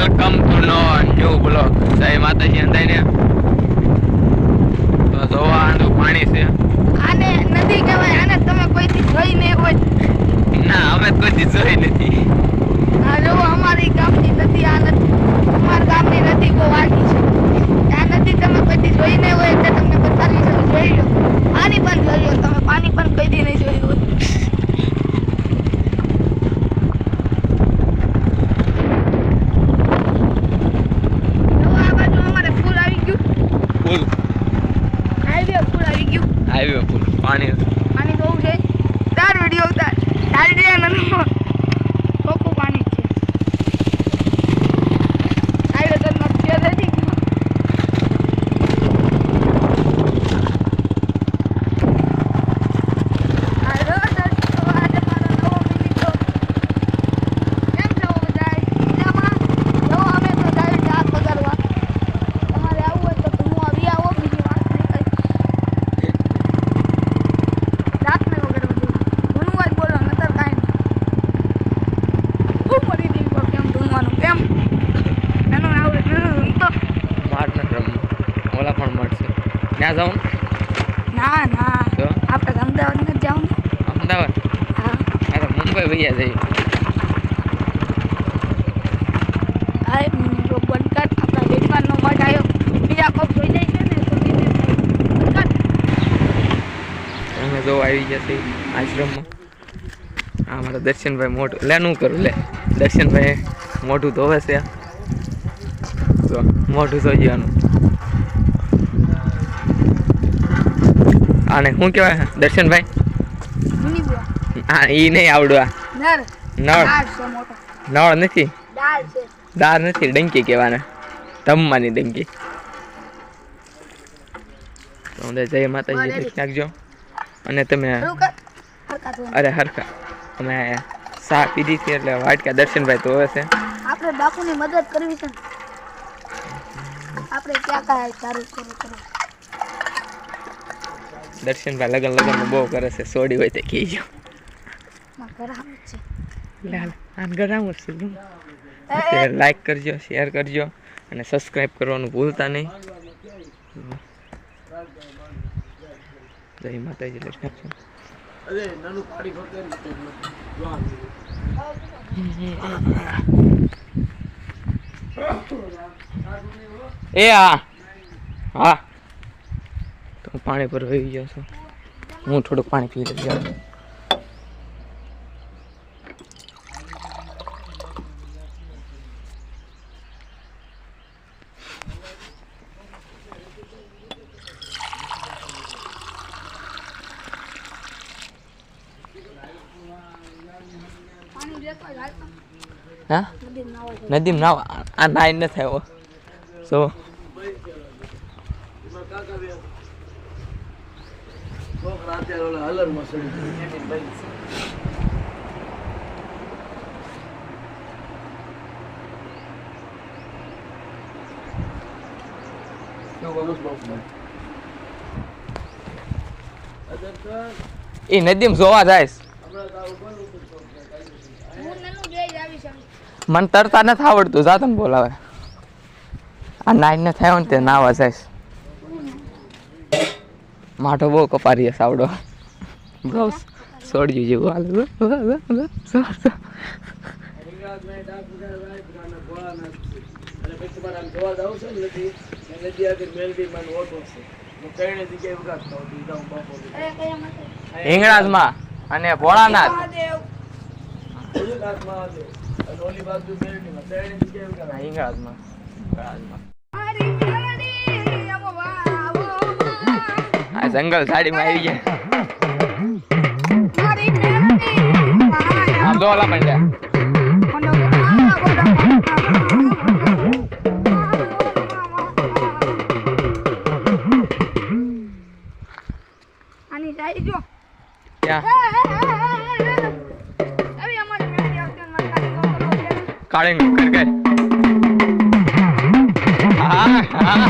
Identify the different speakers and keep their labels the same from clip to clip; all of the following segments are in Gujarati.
Speaker 1: Welcome to new blog. જય માતાજી અંધાઈને. તો જોવા આનું પાણી છે.
Speaker 2: આને નદી કહેવાય. આને તમે કોઈથી જોઈ નહીં હોય.
Speaker 1: ના, અમે કોઈથી જોઈ નથી.
Speaker 2: આ જો અમારી ગામની નદી. આ નદી અમારા ગામની નદી બહુ આગી છે. આ નદી તમે કોઈથી જોઈ નહીં હોય એટલે તમને બતાવી છે. જોઈ લો. પાણી પણ જોઈ લો તમે. પાણી પણ કોઈથી નહીં જોયું હોય.
Speaker 1: હાઈવે ફૂલ પાણી
Speaker 2: બહુ છે. તાર વિડીયો ઉતાર. તાર ચોખ્ખું પાણી છે. હાઈવે તો નથી નથી
Speaker 1: ત્યાં જાઉં?
Speaker 2: ના ના
Speaker 1: તો
Speaker 2: આપણે અમદાવાદ નથી જાવ ને.
Speaker 1: અમદાવાદ?
Speaker 2: હા
Speaker 1: આ તો મુંબઈ વૈયા જઈએ.
Speaker 2: હા જો બંધ કર. આપણા વેચવાનો મઠ આવ્યો. બીજા કોક જોઈ જાય છે ને તો
Speaker 1: અમે જો આવી ગયા છે આશ્રમમાં. હા, મારા દર્શનભાઈ મોઢું લે નું કરું લે. દર્શનભાઈ મોઢું ધોવે છે. તો મોઢું ધોઈ જવાનું. આને શું કહેવાય દર્શનભાઈ? હા, એ નહીં આવડવા. નળ નળ નથી, દાળ નથી, ડંકી કહેવાના. ધમવાની ડંકી. તો જય માતાજી લખી નાખજો. અને તમે અરે હરખા અમે ચા પીધી હતી એટલે વાટકા દર્શનભાઈ તો હવે છે.
Speaker 2: આપણે બાપુની મદદ કરવી છે. આપણે ક્યાં કાંઈ સારું કરો.
Speaker 1: દર્શનભાઈ લગન બહુ કરે છે. સોડી હોય તે કહેજો. લાઈક કરજો, શેર કરજો અને સબસ્ક્રાઈબ કરવાનું ભૂલતા નહીં. જય માતાજી લક્ષ્મી. એ હા હા, તો હું પાણી પર વહી ગયો છું. હું થોડુંક પાણી પી લઈ જાઉં. હા, નદીમ નાવ આ નાઈ ન થાય. સો એ નદીમ જોવા જાય. મને તરતા નથી આવડતું. જા તને બોલાવે. આ નાઈ ન થાય ને તે નાવા જાય. માટો બહુ કપારી સાવડો. બહુ છોડ્યું જેવું હાલ. હિંગળાજમાં અને ભોળાનાથ. હિંગળાજમાં આ જંગલ સાડીમાં આવી ગયા. આમ દોલા માંડ્યા.
Speaker 2: આની સાઈડ જો.
Speaker 1: ક્યાં? કાળીંગ કર કર. હા હા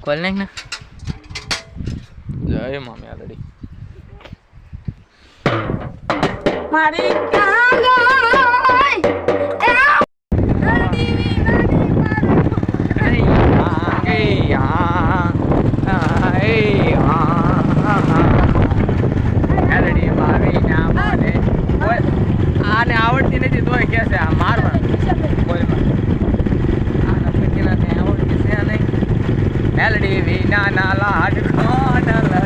Speaker 1: ખોલ નાખ ને. જય એમાં મેલડી
Speaker 2: મારી કાંગાઈ
Speaker 1: આને આવડતી નથી તોય કે છે આ મારવાનું બોલમાં આના પછીના આવડતી છે નહીં મેલડી વિના ના લાડ કોણ